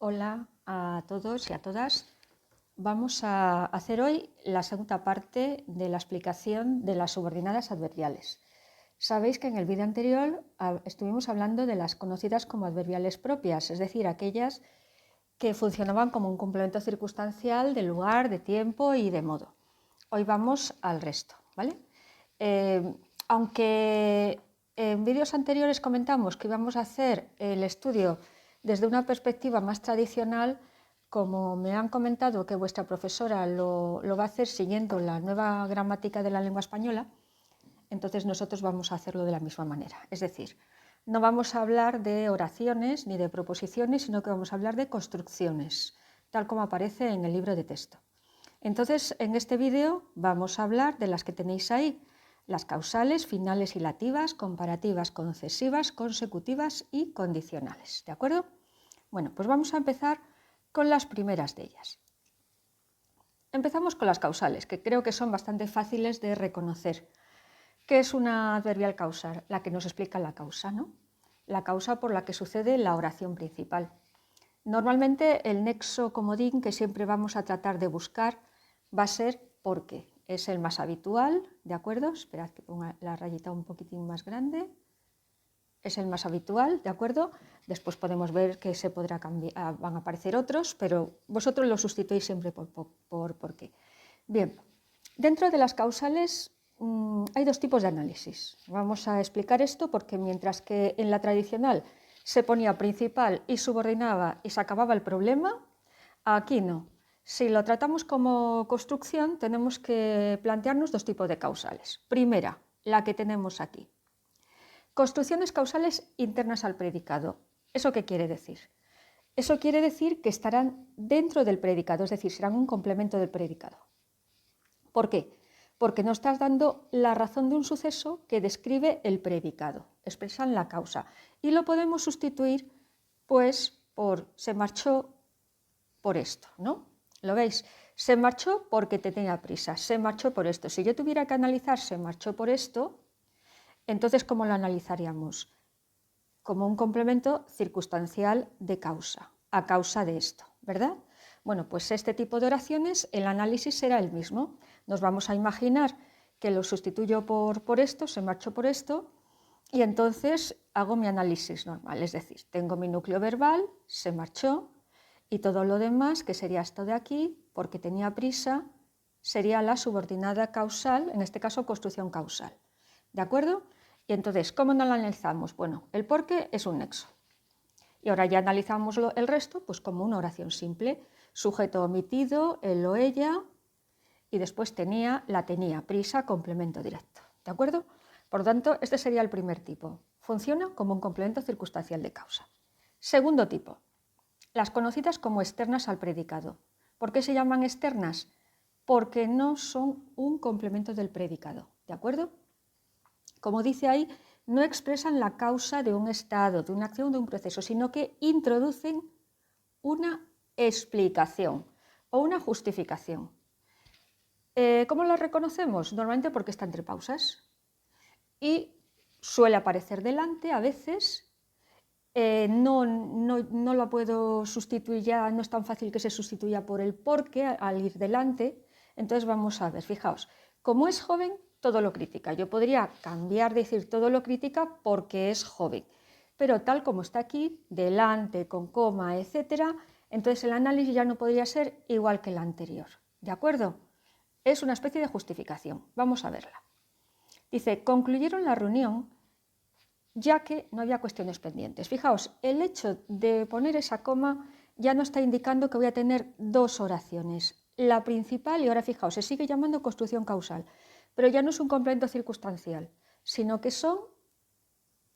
Hola a todos y a todas. Vamos a hacer hoy la segunda parte de la explicación de las subordinadas adverbiales. Sabéis que en el vídeo anterior estuvimos hablando de las conocidas como adverbiales propias, es decir, aquellas que funcionaban como un complemento circunstancial de lugar, de tiempo y de modo. Hoy vamos al resto, ¿vale? Aunque en vídeos anteriores comentamos que íbamos a hacer el estudio desde una perspectiva más tradicional, como me han comentado que vuestra profesora lo va a hacer siguiendo la nueva gramática de la lengua española, entonces nosotros vamos a hacerlo de la misma manera. Es decir, no vamos a hablar de oraciones ni de proposiciones, sino que vamos a hablar de construcciones, tal como aparece en el libro de texto. Entonces, en este vídeo vamos a hablar de las que tenéis ahí, las causales, finales y lativas, comparativas, concesivas, consecutivas y condicionales. ¿De acuerdo? Bueno, pues vamos a empezar con las primeras de ellas. Empezamos con las causales, que creo que son bastante fáciles de reconocer. ¿Qué es una adverbial causal? La que nos explica la causa, ¿no? La causa por la que sucede la oración principal. Normalmente el nexo comodín que siempre vamos a tratar de buscar va a ser porque. Es el más habitual, ¿de acuerdo? Esperad que ponga la rayita un poquitín más grande. Es el más habitual, ¿de acuerdo? Después podemos ver que se podrá cambiar, van a aparecer otros, pero vosotros lo sustituís siempre por qué. Bien, dentro de las causales hay dos tipos de análisis. Vamos a explicar esto porque mientras que en la tradicional se ponía principal y subordinaba y se acababa el problema, aquí no. Si lo tratamos como construcción, tenemos que plantearnos dos tipos de causales. Primera, la que tenemos aquí. Construcciones causales internas al predicado. ¿Eso qué quiere decir? Eso quiere decir que estarán dentro del predicado, es decir, serán un complemento del predicado. ¿Por qué? Porque no estás dando la razón de un suceso que describe el predicado, expresan la causa. Y lo podemos sustituir, pues, por se marchó por esto, ¿no? ¿Lo veis? Se marchó porque tenía prisa, se marchó por esto. Si yo tuviera que analizar se marchó por esto, entonces, ¿cómo lo analizaríamos? Como un complemento circunstancial de causa, a causa de esto, ¿verdad? Bueno, pues este tipo de oraciones, el análisis será el mismo. Nos vamos a imaginar que lo sustituyo por esto, se marchó por esto, y entonces hago mi análisis normal, es decir, tengo mi núcleo verbal, se marchó, y todo lo demás, que sería esto de aquí, porque tenía prisa, sería la subordinada causal, en este caso construcción causal. ¿De acuerdo? Y entonces, ¿cómo no lo analizamos? Bueno, el porque es un nexo. Y ahora ya analizamos el resto pues como una oración simple. Sujeto omitido, él o ella, y después la tenía, prisa, complemento directo. ¿De acuerdo? Por lo tanto, este sería el primer tipo. Funciona como un complemento circunstancial de causa. Segundo tipo, las conocidas como externas al predicado. ¿Por qué se llaman externas? Porque no son un complemento del predicado. ¿De acuerdo? Como dice ahí, no expresan la causa de un estado, de una acción, de un proceso, sino que introducen una explicación o una justificación. ¿Cómo lo reconocemos? Normalmente porque está entre pausas y suele aparecer delante a veces. No la puedo sustituir ya, no es tan fácil que se sustituya por el porque al ir delante. Entonces vamos a ver, fijaos, como es joven, todo lo critica. Yo podría cambiar, decir todo lo critica porque es joven, pero tal como está aquí, delante, con coma, etcétera, entonces el análisis ya no podría ser igual que el anterior. ¿De acuerdo? Es una especie de justificación. Vamos a verla. Dice, concluyeron la reunión ya que no había cuestiones pendientes. Fijaos, el hecho de poner esa coma ya no está indicando que voy a tener dos oraciones. La principal, y ahora fijaos, se sigue llamando construcción causal, pero ya no es un complemento circunstancial, sino que son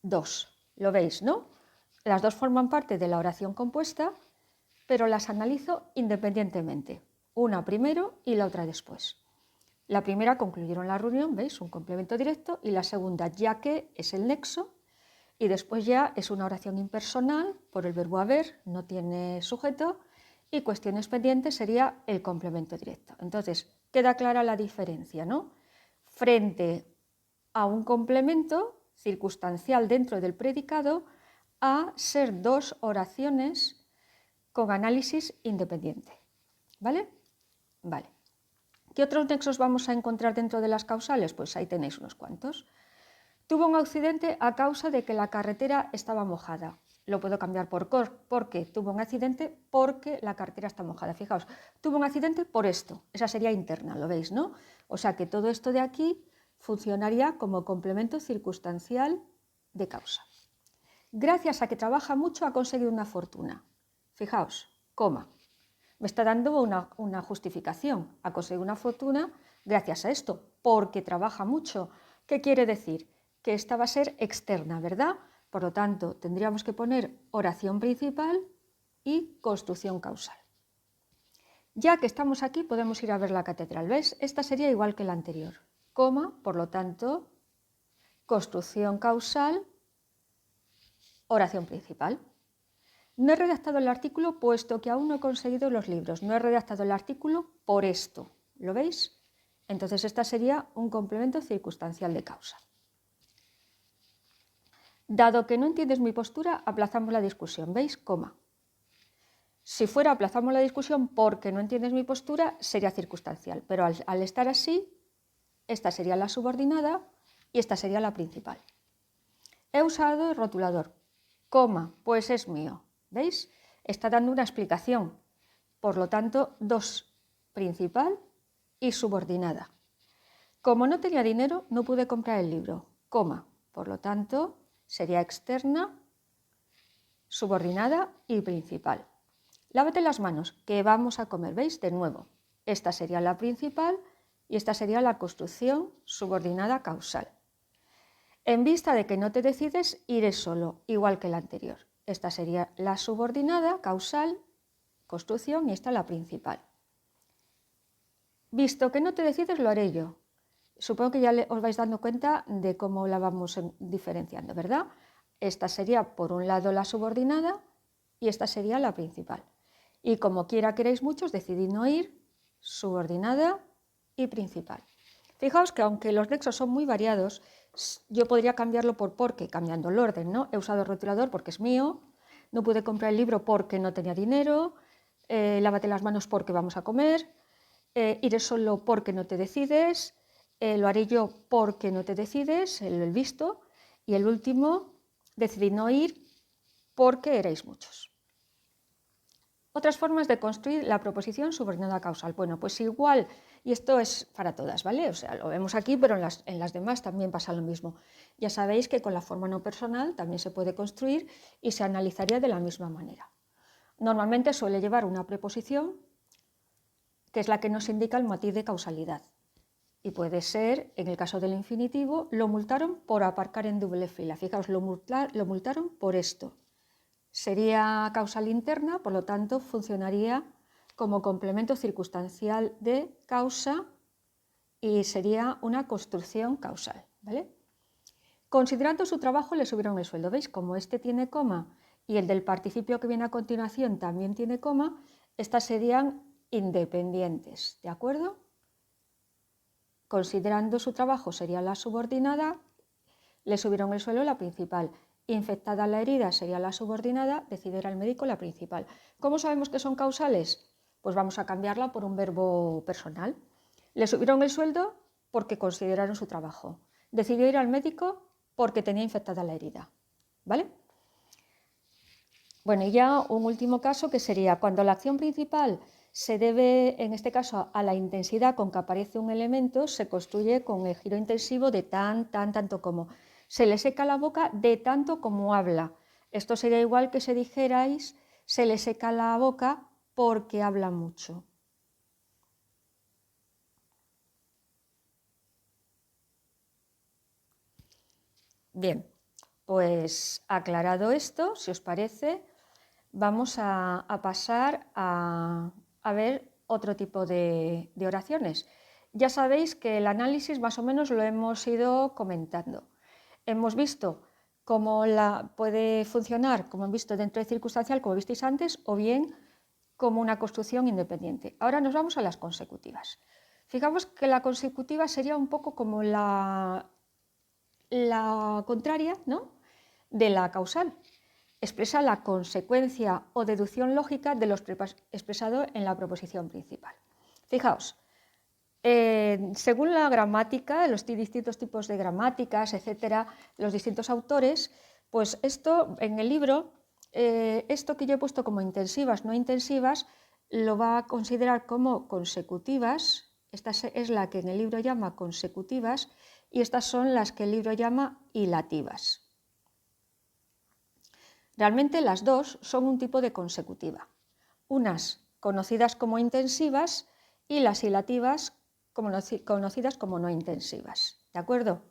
dos. ¿Lo veis, no? Las dos forman parte de la oración compuesta, pero las analizo independientemente. Una primero y la otra después. La primera, concluyeron la reunión, ¿veis? Un complemento directo, y la segunda, ya que, es el nexo, y después ya es una oración impersonal por el verbo haber, no tiene sujeto, y cuestiones pendientes sería el complemento directo. Entonces, queda clara la diferencia, ¿no? Frente a un complemento circunstancial dentro del predicado, a ser dos oraciones con análisis independiente. ¿Vale? Vale. ¿Qué otros nexos vamos a encontrar dentro de las causales? Pues ahí tenéis unos cuantos. Tuvo un accidente a causa de que la carretera estaba mojada. Lo puedo cambiar por porque tuvo un accidente porque la carretera está mojada. Fijaos, tuvo un accidente por esto. Esa sería interna, ¿lo veis, no? O sea que todo esto de aquí funcionaría como complemento circunstancial de causa. Gracias a que trabaja mucho ha conseguido una fortuna. Fijaos, coma. Me está dando una justificación. Ha conseguido una fortuna gracias a esto, porque trabaja mucho. ¿Qué quiere decir? Que esta va a ser externa, ¿verdad? Por lo tanto, tendríamos que poner oración principal y construcción causal. Ya que estamos aquí, podemos ir a ver la catedral. ¿Ves? Esta sería igual que la anterior. Coma, por lo tanto, construcción causal, oración principal. No he redactado el artículo puesto que aún no he conseguido los libros. No he redactado el artículo por esto. ¿Lo veis? Entonces, esta sería un complemento circunstancial de causa. Dado que no entiendes mi postura, aplazamos la discusión. ¿Veis? Coma. Si fuera aplazamos la discusión porque no entiendes mi postura, sería circunstancial. Pero al estar así, esta sería la subordinada y esta sería la principal. He usado el rotulador. Coma, pues es mío. ¿Veis? Está dando una explicación. Por lo tanto, dos, principal y subordinada. Como no tenía dinero, no pude comprar el libro. Coma, por lo tanto, sería externa, subordinada y principal. Lávate las manos, que vamos a comer. ¿Veis? De nuevo, esta sería la principal y esta sería la construcción subordinada causal. En vista de que no te decides, iré solo, igual que la anterior. Esta sería la subordinada, causal, construcción, y esta la principal. Visto que no te decides, lo haré yo. Supongo que ya os vais dando cuenta de cómo la vamos diferenciando, ¿verdad? Esta sería, por un lado, la subordinada y esta sería la principal. Y como quiera queréis muchos, decidid no ir, subordinada y principal. Fijaos que aunque los nexos son muy variados, yo podría cambiarlo por porque, cambiando el orden, ¿no? He usado el rotulador porque es mío, no pude comprar el libro porque no tenía dinero, lávate las manos porque vamos a comer, iré solo porque no te decides, lo haré yo porque no te decides, el visto, y el último, decidid no ir porque erais muchos. Otras formas de construir la proposición subordinada causal. Bueno, pues igual, y esto es para todas, ¿vale? O sea, lo vemos aquí, pero en las demás también pasa lo mismo. Ya sabéis que con la forma no personal también se puede construir y se analizaría de la misma manera. Normalmente suele llevar una preposición, que es la que nos indica el matiz de causalidad. Y puede ser, en el caso del infinitivo, lo multaron por aparcar en doble fila. Fijaos, lo multaron por esto. Sería causal interna, por lo tanto, funcionaría como complemento circunstancial de causa y sería una construcción causal, ¿vale? Considerando su trabajo, le subieron el sueldo. ¿Veis? Como este tiene coma y el del participio que viene a continuación también tiene coma, estas serían independientes, ¿de acuerdo? Considerando su trabajo sería la subordinada, le subieron el sueldo la principal. Infectada la herida sería la subordinada, decidir al médico la principal. ¿Cómo sabemos que son causales? Pues vamos a cambiarla por un verbo personal. Le subieron el sueldo porque consideraron su trabajo. Decidió ir al médico porque tenía infectada la herida. ¿Vale? Bueno, y ya un último caso que sería cuando la acción principal se debe, en este caso, a la intensidad con que aparece un elemento, se construye con el giro intensivo de tanto como. Se le seca la boca de tanto como habla. Esto sería igual que si dijerais, se le seca la boca porque habla mucho. Bien, pues aclarado esto, si os parece, vamos a pasar a ver otro tipo de oraciones. Ya sabéis que el análisis más o menos lo hemos ido comentando. Hemos visto cómo puede funcionar, como hemos visto dentro de circunstancial, como visteis antes, o bien como una construcción independiente. Ahora nos vamos a las consecutivas. Fijamos que la consecutiva sería un poco como la contraria, ¿no?, de la causal. expresa la consecuencia o deducción lógica de lo expresado en la proposición principal. Fijaos, según la gramática, los distintos tipos de gramáticas, etcétera, los distintos autores, pues esto en el libro, esto que yo he puesto como intensivas, no intensivas, lo va a considerar como consecutivas. Esta es la que en el libro llama consecutivas y estas son las que el libro llama hilativas. Realmente las dos son un tipo de consecutiva, unas conocidas como intensivas y las hilativas conocidas como no intensivas, ¿de acuerdo?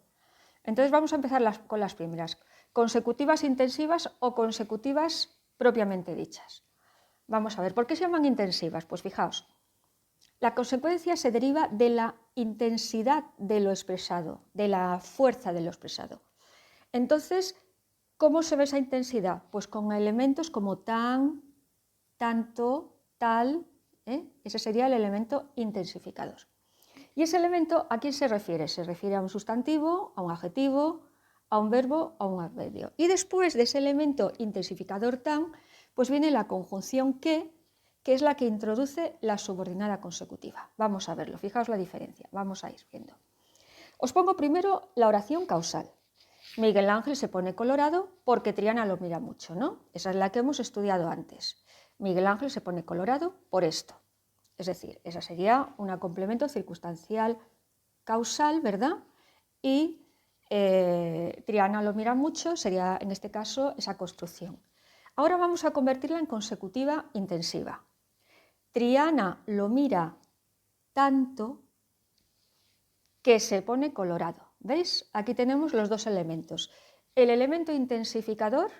Entonces vamos a empezar con las primeras, consecutivas intensivas o consecutivas propiamente dichas. Vamos a ver, ¿por qué se llaman intensivas? Pues fijaos, la consecuencia se deriva de la intensidad de lo expresado, de la fuerza de lo expresado. Entonces, ¿cómo se ve esa intensidad? Pues con elementos como tan, tanto, tal, ese sería el elemento intensificador. ¿Y ese elemento a quién se refiere? Se refiere a un sustantivo, a un adjetivo, a un verbo, a un adverbio. Y después de ese elemento intensificador tan, pues viene la conjunción que es la que introduce la subordinada consecutiva. Vamos a verlo, fijaos la diferencia, vamos a ir viendo. Os pongo primero la oración causal. Miguel Ángel se pone colorado porque Triana lo mira mucho, ¿no? Esa es la que hemos estudiado antes. Miguel Ángel se pone colorado por esto. Es decir, esa sería un complemento circunstancial causal, ¿verdad? Y Triana lo mira mucho, sería en este caso esa construcción. Ahora vamos a convertirla en consecutiva intensiva. Triana lo mira tanto que se pone colorado. ¿Veis? Aquí tenemos los dos elementos. El elemento intensificador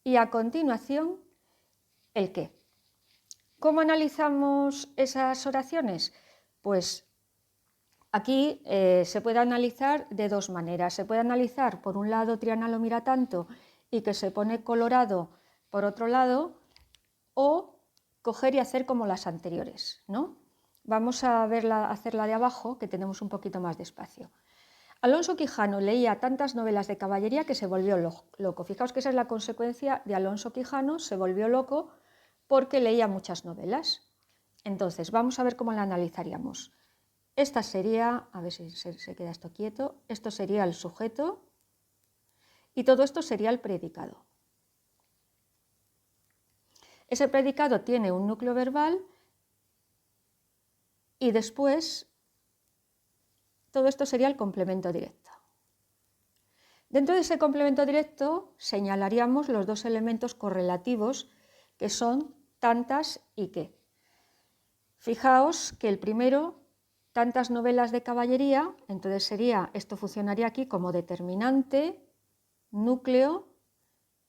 y a continuación el qué. ¿Cómo analizamos esas oraciones? Pues aquí se puede analizar de dos maneras. Se puede analizar, por un lado, Triana lo mira tanto y que se pone colorado por otro lado, o coger y hacer como las anteriores, ¿no? Vamos a hacer la de abajo, que tenemos un poquito más de espacio. Alonso Quijano leía tantas novelas de caballería que se volvió loco. Fijaos que esa es la consecuencia de Alonso Quijano, se volvió loco porque leía muchas novelas. Entonces, vamos a ver cómo la analizaríamos. Esta sería, a ver si se queda esto quieto, esto sería el sujeto y todo esto sería el predicado. Ese predicado tiene un núcleo verbal y después todo esto sería el complemento directo. Dentro de ese complemento directo señalaríamos los dos elementos correlativos que son tantas y qué. Fijaos que el primero, tantas novelas de caballería, entonces sería, esto funcionaría aquí como determinante, núcleo,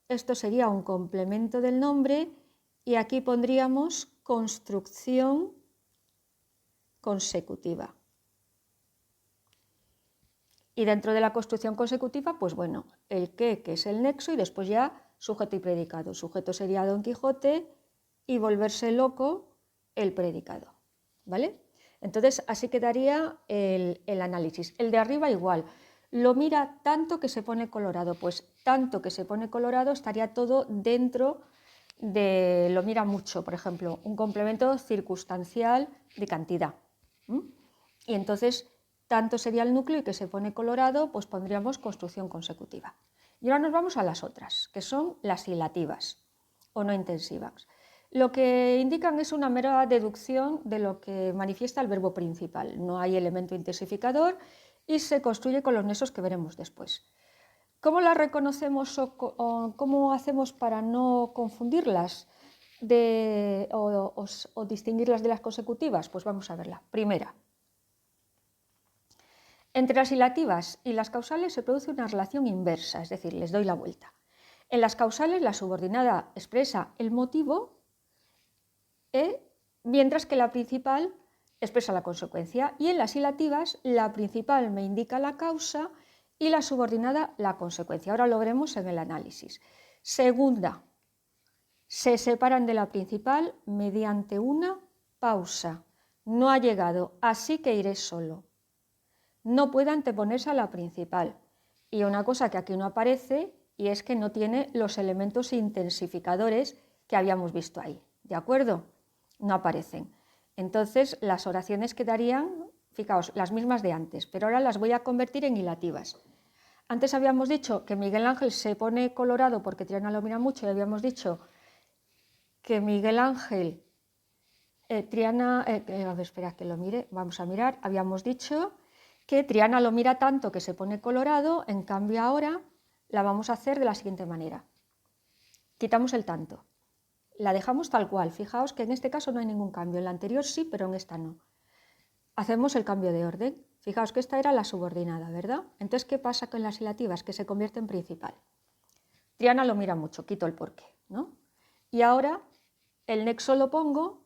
esto sería un complemento del nombre y aquí pondríamos construcción consecutiva. Y dentro de la construcción consecutiva, pues bueno, el qué, que es el nexo, y después ya sujeto y predicado. Sujeto sería Don Quijote y volverse loco el predicado, ¿vale? Entonces así quedaría el análisis. El de arriba igual, lo mira tanto que se pone colorado, pues tanto que se pone colorado estaría todo dentro de lo mira mucho, por ejemplo, un complemento circunstancial de cantidad. Y entonces tanto sería el núcleo y que se pone colorado, pues pondríamos construcción consecutiva. Y ahora nos vamos a las otras, que son las hilativas o no intensivas. Lo que indican es una mera deducción de lo que manifiesta el verbo principal. No hay elemento intensificador y se construye con los nexos que veremos después. ¿Cómo las reconocemos o cómo hacemos para no confundirlas o distinguirlas de las consecutivas? Pues vamos a verla. Primera. Entre las hilativas y las causales se produce una relación inversa, es decir, les doy la vuelta. En las causales la subordinada expresa el motivo, mientras que la principal expresa la consecuencia. Y en las hilativas la principal me indica la causa y la subordinada la consecuencia. Ahora lo veremos en el análisis. Segunda, se separan de la principal mediante una pausa. No ha llegado, así que iré solo. No puede anteponerse a la principal. Y una cosa que aquí no aparece y es que no tiene los elementos intensificadores que habíamos visto ahí, ¿de acuerdo? No aparecen. Entonces las oraciones quedarían, fijaos, las mismas de antes, pero ahora las voy a convertir en hilativas. Antes habíamos dicho que Miguel Ángel se pone colorado porque Triana lo mira mucho, y habíamos dicho que Miguel Ángel, Triana, a ver, espera que lo mire, vamos a mirar, habíamos dicho que Triana lo mira tanto que se pone colorado, en cambio ahora la vamos a hacer de la siguiente manera. Quitamos el tanto, la dejamos tal cual, fijaos que en este caso no hay ningún cambio, en la anterior sí, pero en esta no. Hacemos el cambio de orden, fijaos que esta era la subordinada, ¿verdad? Entonces, ¿qué pasa con las hilativas? Que se convierte en principal. Triana lo mira mucho, quito el porqué, ¿no? Y ahora el nexo lo pongo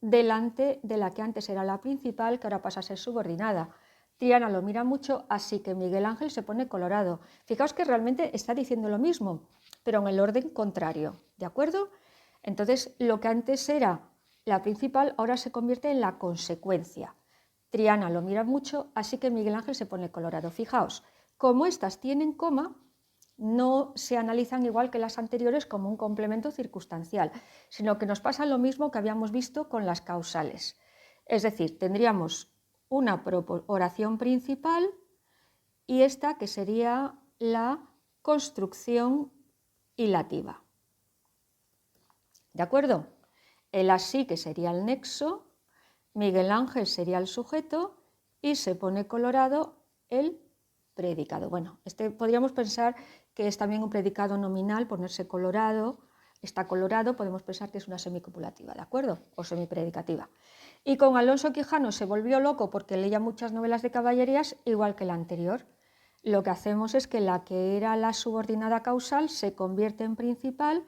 delante de la que antes era la principal, que ahora pasa a ser subordinada. Triana lo mira mucho, así que Miguel Ángel se pone colorado. Fijaos que realmente está diciendo lo mismo, pero en el orden contrario, ¿de acuerdo? Entonces, lo que antes era la principal, ahora se convierte en la consecuencia. Triana lo mira mucho, así que Miguel Ángel se pone colorado. Fijaos, como estas tienen coma, no se analizan igual que las anteriores como un complemento circunstancial, sino que nos pasa lo mismo que habíamos visto con las causales. Es decir, tendríamos una oración principal y esta que sería la construcción hilativa. ¿De acuerdo? El así, que sería el nexo, Miguel Ángel sería el sujeto y se pone colorado el predicado. Bueno, podríamos pensar que es también un predicado nominal, ponerse colorado, está colorado, podemos pensar que es una semicopulativa, ¿de acuerdo? O semipredicativa. Y con Alonso Quijano se volvió loco porque leía muchas novelas de caballerías, igual que la anterior. Lo que hacemos es que la que era la subordinada causal se convierte en principal.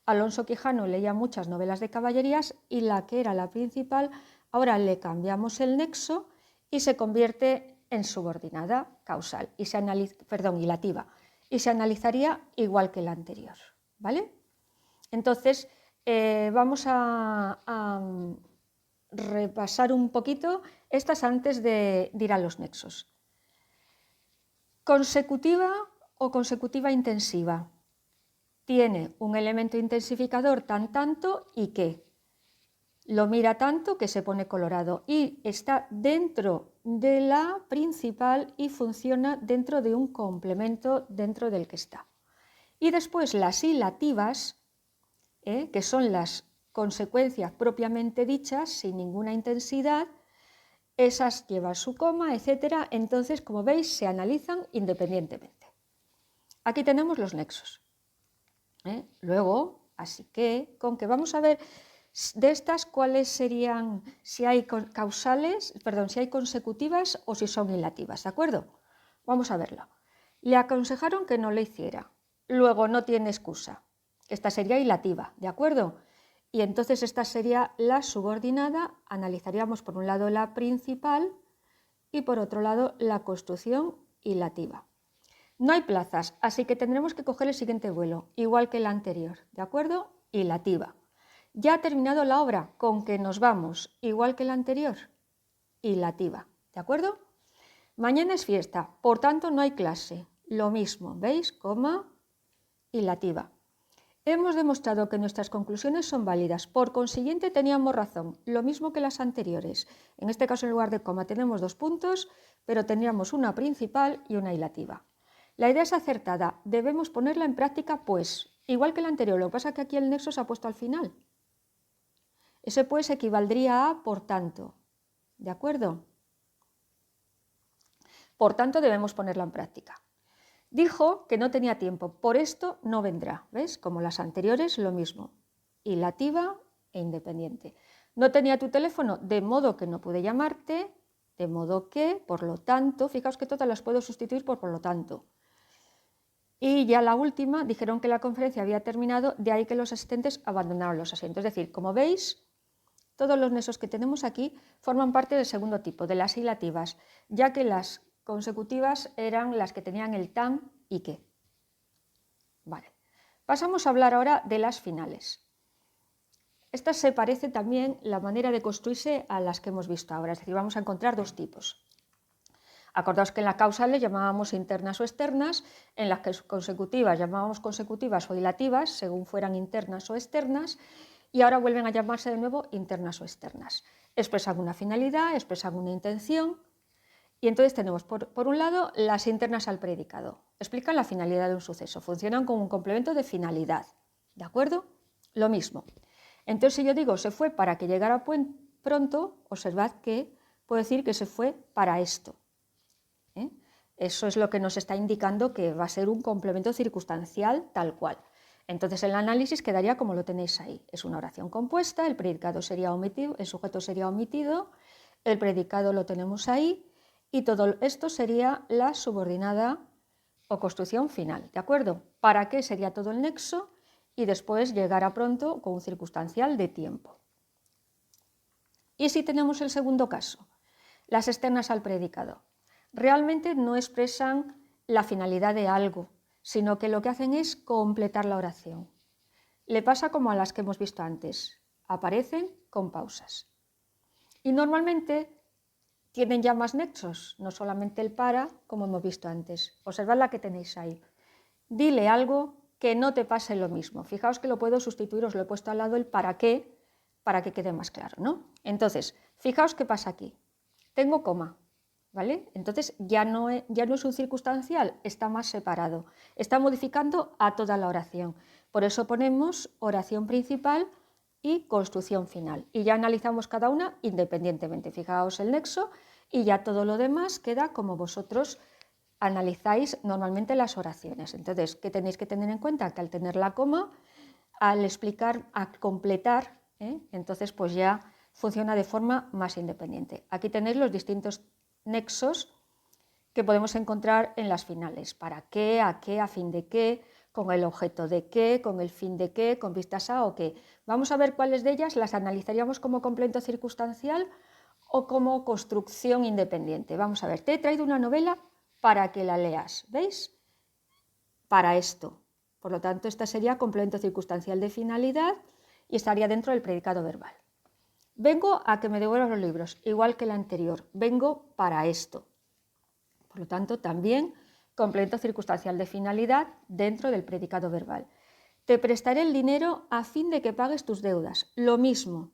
Alonso Quijano leía muchas novelas de caballerías y la que era la principal, ahora le cambiamos el nexo y se convierte en subordinada causal, y hilativa, y se analizaría igual que la anterior, ¿vale? Entonces, vamos a repasar un poquito estas antes de ir a los nexos. Consecutiva o consecutiva intensiva. Tiene un elemento intensificador tanto y que lo mira tanto que se pone colorado y está dentro de la principal y funciona dentro de un complemento dentro del que está. Y después las hilativas, que son las consecuencias propiamente dichas, sin ninguna intensidad, esas llevan su coma, etc. Entonces, como veis, se analizan independientemente. Aquí tenemos los nexos. Luego, así que, con que vamos a ver de estas cuáles serían, si hay causales, perdón, si hay consecutivas o si son hilativas, ¿de acuerdo? Vamos a verlo. Le aconsejaron que no le hiciera. Luego no tiene excusa. Esta sería hilativa, ¿de acuerdo? Y entonces esta sería la subordinada. Analizaríamos por un lado la principal y por otro lado la construcción hilativa. No hay plazas, así que tendremos que coger el siguiente vuelo, igual que el anterior, ¿de acuerdo? Hilativa. Ya ha terminado la obra, con que nos vamos, igual que la anterior, hilativa, ¿de acuerdo? Mañana es fiesta, por tanto no hay clase, lo mismo, ¿veis? Coma, hilativa. Hemos demostrado que nuestras conclusiones son válidas, por consiguiente teníamos razón, lo mismo que las anteriores. En este caso, en lugar de coma, tenemos 2 puntos, pero tendríamos una principal y una hilativa. La idea es acertada, debemos ponerla en práctica, pues, igual que la anterior, lo que pasa es que aquí el nexo se ha puesto al final. Ese pues equivaldría a por tanto, ¿de acuerdo? Por tanto, debemos ponerla en práctica. Dijo que no tenía tiempo, por esto no vendrá, ¿ves? Como las anteriores, lo mismo, hilativa e independiente. No tenía tu teléfono, de modo que no pude llamarte, de modo que, por lo tanto, fijaos que todas las puedo sustituir por lo tanto. Y ya la última, dijeron que la conferencia había terminado, de ahí que los asistentes abandonaron los asientos. Es decir, como veis, todos los nexos que tenemos aquí forman parte del segundo tipo, de las hilativas, ya que las consecutivas eran las que tenían el tan y que. Vale. Pasamos a hablar ahora de las finales. Esta se parece también la manera de construirse a las que hemos visto ahora, es decir, vamos a encontrar 2 tipos. Acordaos que en la causa le llamábamos internas o externas, en las consecutivas llamábamos consecutivas o dilativas, según fueran internas o externas, y ahora vuelven a llamarse de nuevo internas o externas. Expresan una finalidad, expresan una intención, y entonces tenemos por un lado las internas al predicado. Explican la finalidad de un suceso, funcionan como un complemento de finalidad. ¿De acuerdo? Lo mismo. Entonces, si yo digo se fue para que llegara pronto, observad que puedo decir que se fue para esto. Eso es lo que nos está indicando que va a ser un complemento circunstancial tal cual. Entonces el análisis quedaría como lo tenéis ahí. Es una oración compuesta, el predicado sería omitido, el sujeto sería omitido, el predicado lo tenemos ahí y todo esto sería la subordinada o construcción final, ¿de acuerdo? ¿Para qué sería todo el nexo? Y después llegará pronto con un circunstancial de tiempo. Y si tenemos el segundo caso, las externas al predicado. Realmente no expresan la finalidad de algo, sino que lo que hacen es completar la oración. Le pasa como a las que hemos visto antes, aparecen con pausas. Y normalmente tienen ya más nexos, no solamente el para, como hemos visto antes. Observad la que tenéis ahí. Dile algo que no te pase lo mismo. Fijaos que lo puedo sustituir, os lo he puesto al lado el para que quede más claro, ¿no? Entonces, fijaos qué pasa aquí. Tengo coma, ¿vale? Entonces ya no es un circunstancial, está más separado. Está modificando a toda la oración. Por eso ponemos oración principal y construcción final. Y ya analizamos cada una independientemente. Fijaos el nexo y ya todo lo demás queda como vosotros analizáis normalmente las oraciones. Entonces, ¿qué tenéis que tener en cuenta? Que al tener la coma, al explicar, al completar, entonces pues ya funciona de forma más independiente. Aquí tenéis los distintos nexos que podemos encontrar en las finales. ¿Para qué? ¿A fin de qué? ¿Con el objeto de qué? ¿Con el fin de qué? ¿Con vistas a o qué? Vamos a ver cuáles de ellas las analizaríamos como complemento circunstancial o como construcción independiente. Vamos a ver, te he traído una novela para que la leas, ¿veis? Para esto. Por lo tanto, esta sería complemento circunstancial de finalidad y estaría dentro del predicado verbal. Vengo a que me devuelvas los libros, igual que la anterior. Vengo para esto. Por lo tanto, también complemento circunstancial de finalidad dentro del predicado verbal. Te prestaré el dinero a fin de que pagues tus deudas. Lo mismo.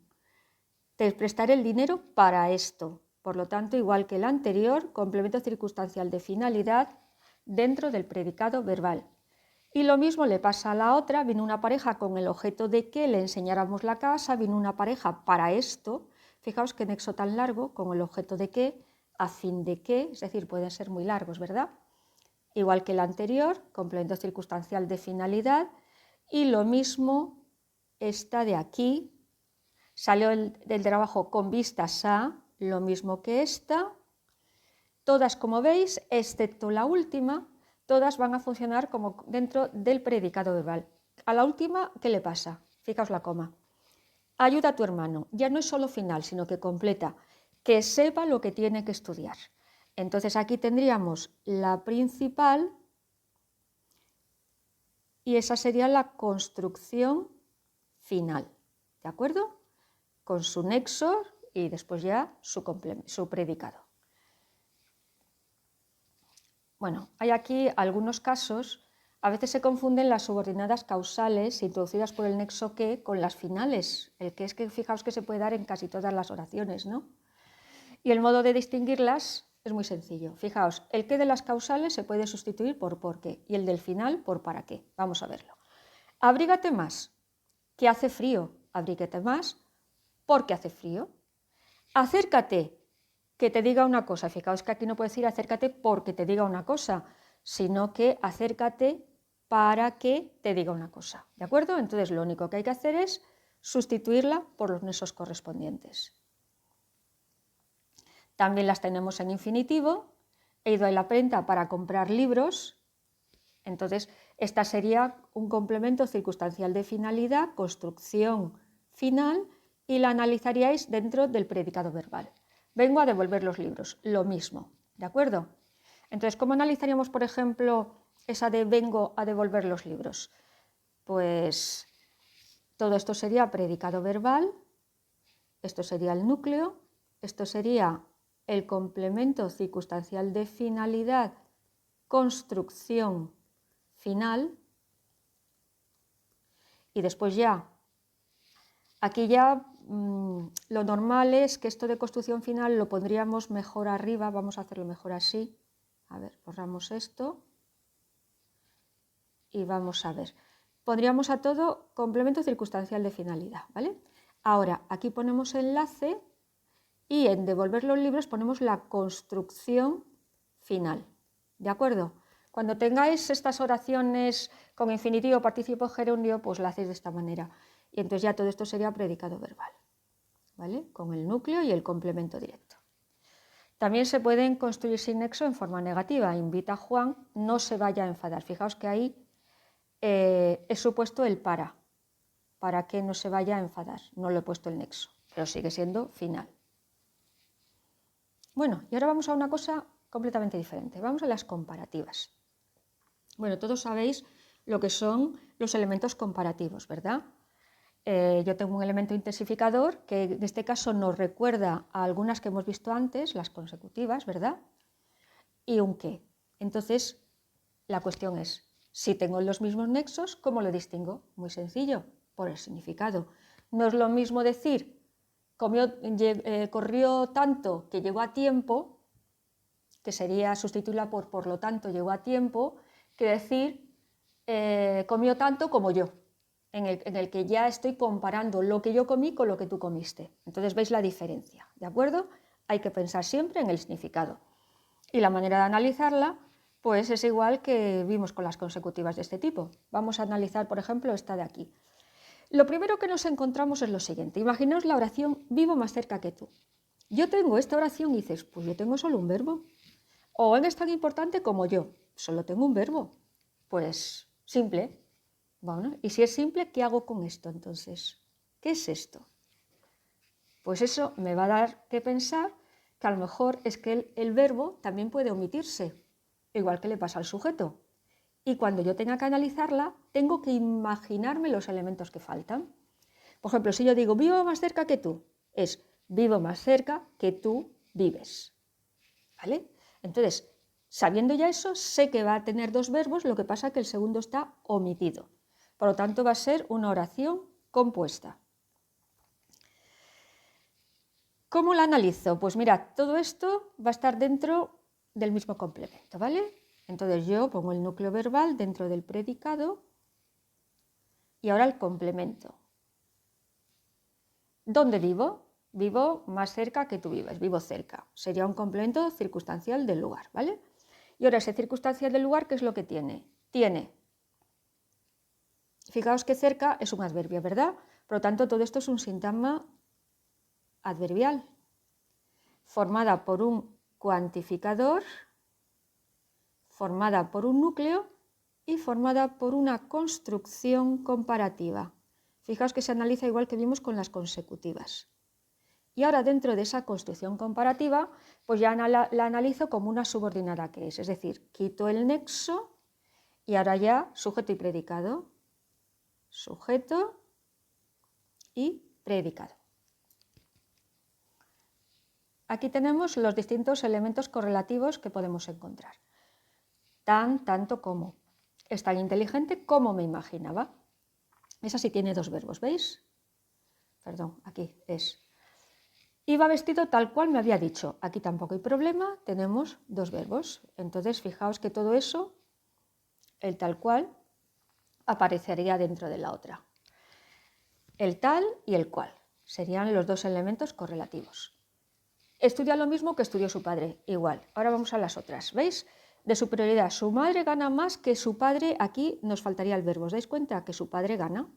Te prestaré el dinero para esto. Por lo tanto, igual que el anterior, complemento circunstancial de finalidad dentro del predicado verbal. Y lo mismo le pasa a la otra, vino una pareja con el objeto de que le enseñáramos la casa, vino una pareja para esto, fijaos qué nexo tan largo, con el objeto de que, a fin de que, es decir, pueden ser muy largos, ¿verdad? Igual que el anterior, complemento circunstancial de finalidad, y lo mismo esta de aquí, salió del trabajo con vistas a, lo mismo que esta, todas como veis, excepto la última, todas van a funcionar como dentro del predicado verbal. A la última, ¿qué le pasa? Fijaos la coma. Ayuda a tu hermano. Ya no es solo final, sino que completa. Que sepa lo que tiene que estudiar. Entonces aquí tendríamos la principal y esa sería la construcción final. ¿De acuerdo? Con su nexo y después ya su predicado. Bueno, hay aquí algunos casos, a veces se confunden las subordinadas causales introducidas por el nexo que con las finales, el que es que fijaos que se puede dar en casi todas las oraciones, ¿no? Y el modo de distinguirlas es muy sencillo. Fijaos, el que de las causales se puede sustituir por qué y el del final por para qué. Vamos a verlo. Abrígate más, que hace frío. Abrígate más, porque hace frío. Acércate, que te diga una cosa. Fijaos que aquí no puedes decir acércate porque te diga una cosa, sino que acércate para que te diga una cosa. ¿De acuerdo? Entonces lo único que hay que hacer es sustituirla por los nexos correspondientes. También las tenemos en infinitivo. He ido a la prenta para comprar libros. Entonces, esta sería un complemento circunstancial de finalidad, construcción final, y la analizaríais dentro del predicado verbal. Vengo a devolver los libros, lo mismo, ¿de acuerdo? Entonces, ¿cómo analizaríamos, por ejemplo, esa de vengo a devolver los libros? Pues todo esto sería predicado verbal, esto sería el núcleo, esto sería el complemento circunstancial de finalidad, construcción final, y después ya, aquí ya lo normal es que esto de construcción final lo pondríamos mejor arriba, vamos a hacerlo mejor así. A ver, borramos esto y vamos a ver. Pondríamos a todo complemento circunstancial de finalidad, ¿vale? Ahora, aquí ponemos enlace y en devolver los libros ponemos la construcción final, ¿de acuerdo? Cuando tengáis estas oraciones con infinitivo, participo gerundio, pues la hacéis de esta manera. Y entonces ya todo esto sería predicado verbal, ¿vale? Con el núcleo y el complemento directo. También se pueden construir sin nexo en forma negativa. Invita a Juan, no se vaya a enfadar. Fijaos que ahí he supuesto el para que no se vaya a enfadar. No le he puesto el nexo, pero sigue siendo final. Bueno, y ahora vamos a una cosa completamente diferente. Vamos a las comparativas. Bueno, todos sabéis lo que son los elementos comparativos, ¿verdad? Yo tengo un elemento intensificador que en este caso nos recuerda a algunas que hemos visto antes, las consecutivas, ¿verdad? Y un qué. Entonces, la cuestión es, si tengo los mismos nexos, ¿cómo lo distingo? Muy sencillo, por el significado. No es lo mismo decir, corrió tanto que llegó a tiempo, que sería sustituirla por lo tanto llegó a tiempo, que decir, comió tanto como yo. En el que ya estoy comparando lo que yo comí con lo que tú comiste. Entonces veis la diferencia, ¿de acuerdo? Hay que pensar siempre en el significado. Y la manera de analizarla, pues es igual que vimos con las consecutivas de este tipo. Vamos a analizar, por ejemplo, esta de aquí. Lo primero que nos encontramos es lo siguiente. Imaginaos la oración vivo más cerca que tú. Yo tengo esta oración y dices, pues yo tengo solo un verbo. O él es tan importante como yo, solo tengo un verbo. Pues simple. Bueno, y si es simple, ¿qué hago con esto entonces? ¿Qué es esto? Pues eso me va a dar que pensar que a lo mejor es que el verbo también puede omitirse, igual que le pasa al sujeto. Y cuando yo tenga que analizarla, tengo que imaginarme los elementos que faltan. Por ejemplo, si yo digo vivo más cerca que tú, es vivo más cerca que tú vives. ¿Vale? Entonces, sabiendo ya eso, sé que va a tener dos verbos, lo que pasa es que el segundo está omitido. Por lo tanto, va a ser una oración compuesta. ¿Cómo la analizo? Pues mirad, todo esto va a estar dentro del mismo complemento, ¿vale? Entonces yo pongo el núcleo verbal dentro del predicado y ahora el complemento. ¿Dónde vivo? Vivo más cerca que tú vives, vivo cerca. Sería un complemento circunstancial del lugar, ¿vale? Y ahora ese circunstancial del lugar, ¿qué es lo que tiene? Tiene. Fijaos que cerca es un adverbio, ¿verdad? Por lo tanto, todo esto es un sintagma adverbial, formada por un cuantificador, formada por un núcleo y formada por una construcción comparativa. Fijaos que se analiza igual que vimos con las consecutivas. Y ahora dentro de esa construcción comparativa, pues ya la analizo como una subordinada que es decir, quito el nexo y ahora ya sujeto y predicado. Sujeto y predicado. Aquí tenemos los distintos elementos correlativos que podemos encontrar. Tan, tanto como. Es tan inteligente como me imaginaba. Esa sí tiene dos verbos, ¿veis? Perdón, aquí es. Iba vestido tal cual me había dicho. Aquí tampoco hay problema, tenemos dos verbos. Entonces, fijaos que todo eso, el tal cual, aparecería dentro de la otra. El tal y el cual serían los dos elementos correlativos. Estudia lo mismo que estudió su padre, igual. Ahora vamos a las otras, ¿veis? De superioridad, su madre gana más que su padre, aquí nos faltaría el verbo, ¿os dais cuenta? Que su padre gana.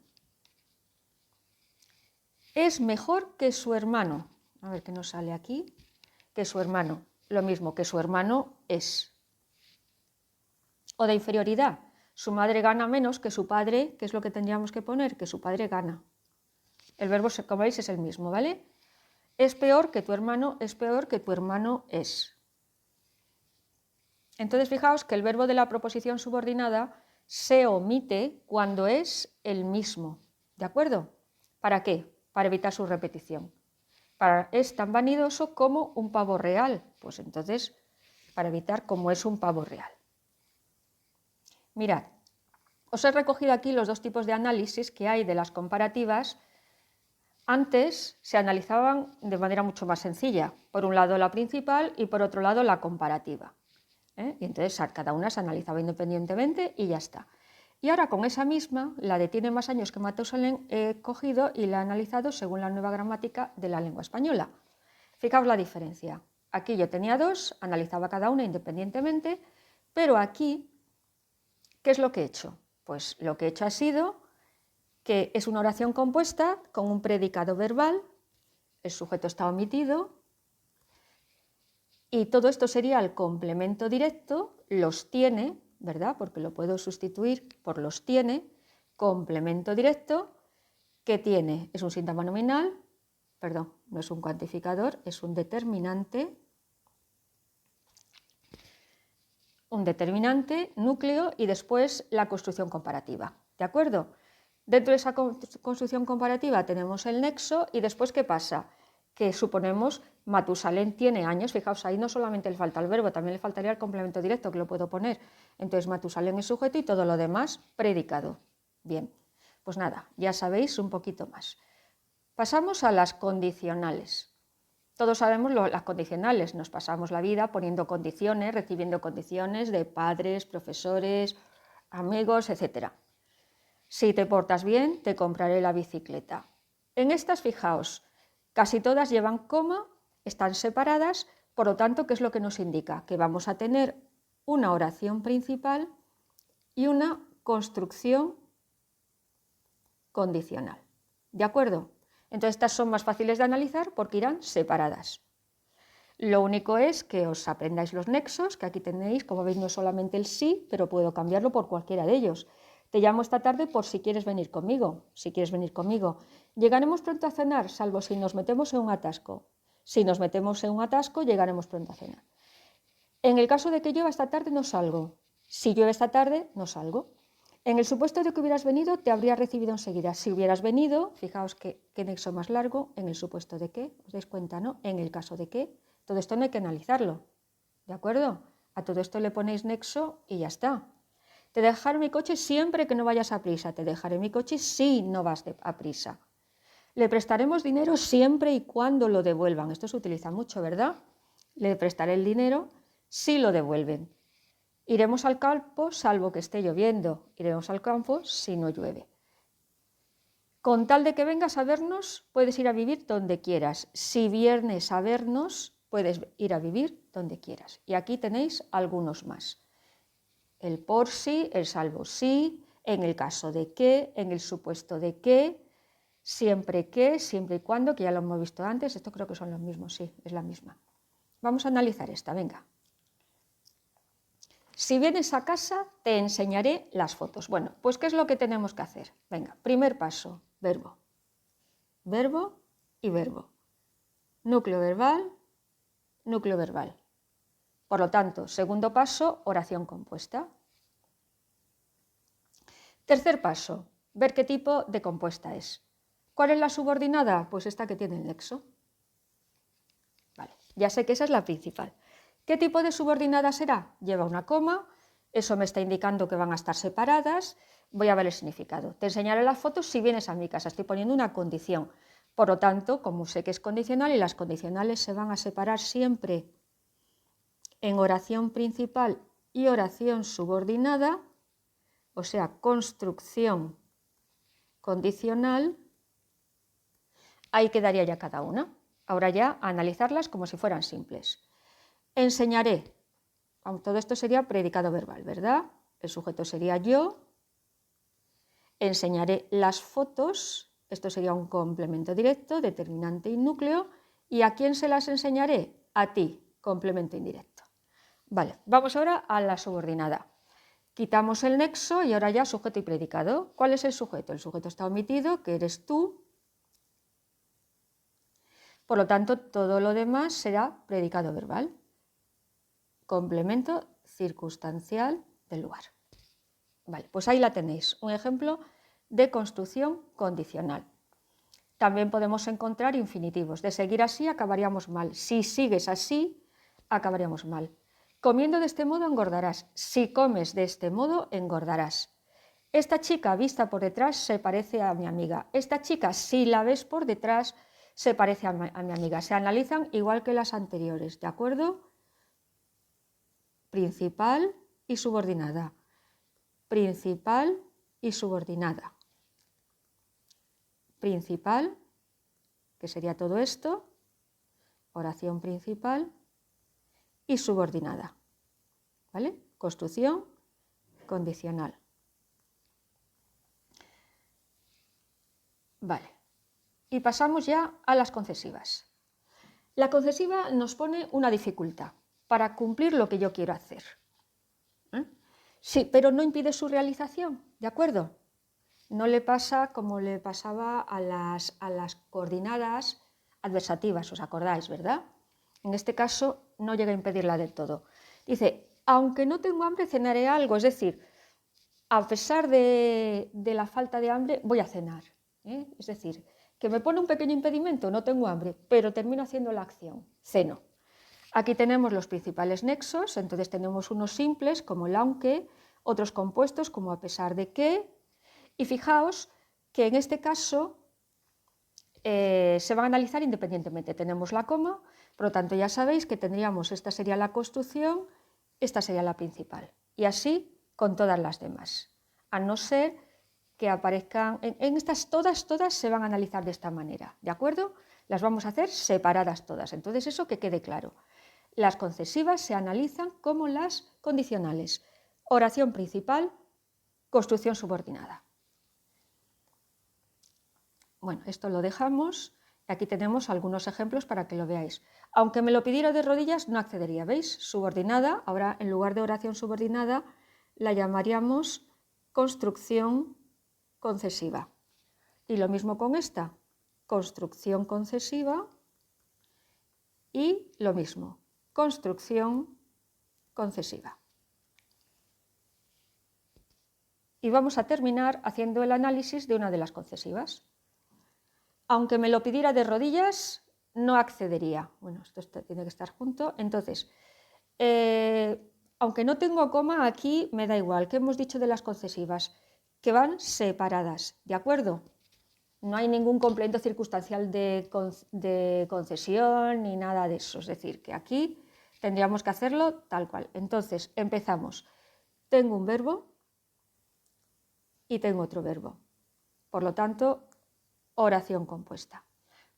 Es mejor que su hermano, a ver qué nos sale aquí, que su hermano, lo mismo que su hermano es. O de inferioridad, su madre gana menos que su padre, ¿qué es lo que tendríamos que poner? Que su padre gana. El verbo, como veis, es el mismo, ¿vale? Es peor que tu hermano, es peor que tu hermano es. Entonces, fijaos que el verbo de la proposición subordinada se omite cuando es el mismo, ¿de acuerdo? ¿Para qué? Para evitar su repetición. es tan vanidoso como un pavo real. Pues entonces, para evitar como es un pavo real. Mirad, os he recogido aquí los dos tipos de análisis que hay de las comparativas. Antes se analizaban de manera mucho más sencilla, por un lado la principal y por otro lado la comparativa. Y entonces cada una se analizaba independientemente y ya está. Y ahora con esa misma, la de tiene más años que Matusalén, he cogido y la he analizado según la nueva gramática de la lengua española. Fijaos la diferencia. Aquí yo tenía dos, analizaba cada una independientemente, pero aquí, ¿qué es lo que he hecho? Pues lo que he hecho ha sido que es una oración compuesta con un predicado verbal, el sujeto está omitido, y todo esto sería el complemento directo, los tiene, ¿verdad? Porque lo puedo sustituir por los tiene, complemento directo, que tiene, es un síntoma nominal, perdón, no es un cuantificador, es un determinante, núcleo y después la construcción comparativa, ¿de acuerdo? Dentro de esa construcción comparativa tenemos el nexo y después ¿qué pasa? Que suponemos Matusalén tiene años, fijaos, ahí no solamente le falta el verbo, también le faltaría el complemento directo que lo puedo poner. Entonces Matusalén es sujeto y todo lo demás predicado. Bien, pues nada, ya sabéis un poquito más. Pasamos a las condicionales. Todos sabemos las condicionales, nos pasamos la vida poniendo condiciones, recibiendo condiciones de padres, profesores, amigos, etc. Si te portas bien, te compraré la bicicleta. En estas, fijaos, casi todas llevan coma, están separadas, por lo tanto, ¿qué es lo que nos indica? Que vamos a tener una oración principal y una construcción condicional. ¿De acuerdo? Entonces estas son más fáciles de analizar porque irán separadas. Lo único es que os aprendáis los nexos, que aquí tenéis, como veis no es solamente el sí, pero puedo cambiarlo por cualquiera de ellos. Te llamo esta tarde por si quieres venir conmigo, Llegaremos pronto a cenar, salvo si nos metemos en un atasco. Si nos metemos en un atasco, llegaremos pronto a cenar. En el caso de que llueva esta tarde, no salgo. Si llueve esta tarde, no salgo. En el supuesto de que hubieras venido, te habría recibido enseguida. Si hubieras venido, fijaos qué nexo más largo, en el supuesto de que, os dais cuenta, ¿no? En el caso de que, todo esto no hay que analizarlo, ¿de acuerdo? A todo esto le ponéis nexo y ya está. Te dejaré mi coche siempre que no vayas a prisa, te dejaré mi coche si no vas a prisa. Le prestaremos dinero siempre y cuando lo devuelvan. Esto se utiliza mucho, ¿verdad? Le prestaré el dinero si lo devuelven. Iremos al campo salvo que esté lloviendo. Iremos al campo si no llueve. Con tal de que vengas a vernos, puedes ir a vivir donde quieras. Si vienes a vernos, puedes ir a vivir donde quieras. Y aquí tenéis algunos más. El por si, el salvo si, en el caso de que, en el supuesto de que, siempre y cuando, que ya lo hemos visto antes. Esto creo que son los mismos, sí, es la misma. Vamos a analizar esta, venga. Si vienes a casa, te enseñaré las fotos. Bueno, pues ¿qué es lo que tenemos que hacer? Venga, primer paso, verbo. Verbo y verbo. Núcleo verbal, núcleo verbal. Por lo tanto, segundo paso, oración compuesta. Tercer paso, ver qué tipo de compuesta es. ¿Cuál es la subordinada? Pues esta que tiene el nexo. Vale, ya sé que esa es la principal. ¿Qué tipo de subordinada será? Lleva una coma, eso me está indicando que van a estar separadas. Voy a ver el significado. Te enseñaré las fotos si vienes a mi casa. Estoy poniendo una condición. Por lo tanto, como sé que es condicional y las condicionales se van a separar siempre en oración principal y oración subordinada, o sea, construcción condicional, ahí quedaría ya cada una. Ahora ya a analizarlas como si fueran simples. Enseñaré. Todo esto sería predicado verbal, ¿verdad? El sujeto sería yo. Enseñaré las fotos. Esto sería un complemento directo, determinante y núcleo. ¿Y a quién se las enseñaré? A ti, complemento indirecto. Vale, vamos ahora a la subordinada. Quitamos el nexo y ahora ya sujeto y predicado. ¿Cuál es el sujeto? El sujeto está omitido, que eres tú. Por lo tanto, todo lo demás será predicado verbal. Complemento circunstancial del lugar. Vale, pues ahí la tenéis, un ejemplo de construcción condicional. también podemos encontrar infinitivos. De seguir así acabaríamos mal. Si sigues así, acabaríamos mal. Comiendo de este modo engordarás. Si comes de este modo, engordarás. Esta chica vista por detrás se parece a mi amiga. Esta chica, si la ves por detrás, se parece a mi amiga. Se analizan igual que las anteriores, ¿de acuerdo? Principal y subordinada. Principal y subordinada. Principal, que sería todo esto, oración principal y subordinada, ¿vale? Construcción condicional. Vale, y pasamos ya a las concesivas. La concesiva nos pone una dificultad para cumplir lo que yo quiero hacer. Sí, pero no impide su realización, ¿de acuerdo? No le pasa como le pasaba a las coordinadas adversativas, ¿os acordáis, verdad? En este caso no llega a impedirla del todo. Dice, aunque no tengo hambre, cenaré algo, es decir, a pesar de la falta de hambre, voy a cenar. Es decir, que me pone un pequeño impedimento, no tengo hambre, pero termino haciendo la acción, ceno. Aquí tenemos los principales nexos, entonces tenemos unos simples como el aunque, otros compuestos como a pesar de que, y fijaos que en este caso se van a analizar independientemente. Tenemos la coma, por lo tanto ya sabéis que tendríamos, esta sería la construcción, esta sería la principal, y así con todas las demás, a no ser que aparezcan, en estas todas se van a analizar de esta manera, ¿de acuerdo? Las vamos a hacer separadas todas, entonces eso que quede claro. Las concesivas se analizan como las condicionales, oración principal, construcción subordinada. Bueno, esto lo dejamos, aquí tenemos algunos ejemplos para que lo veáis. Aunque me lo pidiera de rodillas, no accedería, ¿veis? Subordinada, ahora en lugar de oración subordinada, la llamaríamos construcción concesiva. Y lo mismo con esta, construcción concesiva y lo mismo, construcción concesiva. Y vamos a terminar haciendo el análisis de una de las concesivas. Aunque me lo pidiera de rodillas, no accedería. Bueno, esto tiene que estar junto. Entonces, aunque no tengo coma, aquí me da igual. ¿Qué hemos dicho de las concesivas? Que van separadas, ¿de acuerdo? No hay ningún complemento circunstancial de concesión ni nada de eso. Es decir, que aquí tendríamos que hacerlo tal cual. Entonces, empezamos. Tengo un verbo y tengo otro verbo. Por lo tanto, oración compuesta.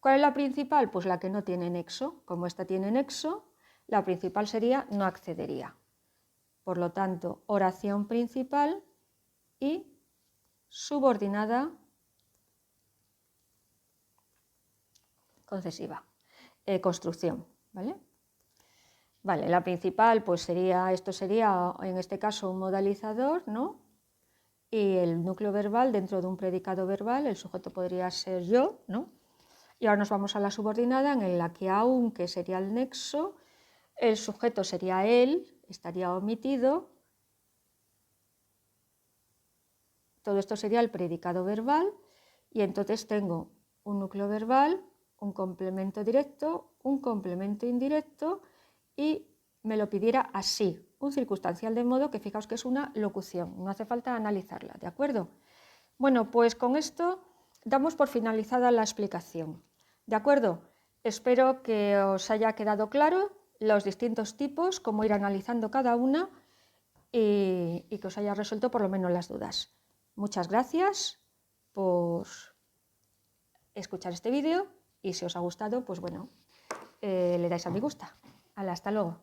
¿Cuál es la principal? Pues la que no tiene nexo. Como esta tiene nexo, la principal sería no accedería. Por lo tanto, oración principal y subordinada concesiva. Construcción, ¿vale? Vale, la principal pues sería, esto sería en este caso un modalizador, ¿no? Y el núcleo verbal dentro de un predicado verbal, el sujeto podría ser yo, ¿no? Y ahora nos vamos a la subordinada en la que aunque sería el nexo, el sujeto sería él, estaría omitido. Todo esto sería el predicado verbal y entonces tengo un núcleo verbal, un complemento directo, un complemento indirecto y me lo pidiera así, un circunstancial de modo que fijaos que es una locución, no hace falta analizarla, ¿de acuerdo? Bueno, pues con esto damos por finalizada la explicación, ¿de acuerdo? Espero que os haya quedado claro los distintos tipos, cómo ir analizando cada una y que os haya resuelto por lo menos las dudas. Muchas gracias por escuchar este vídeo y si os ha gustado, pues bueno, le dais a me gusta. Hasta luego.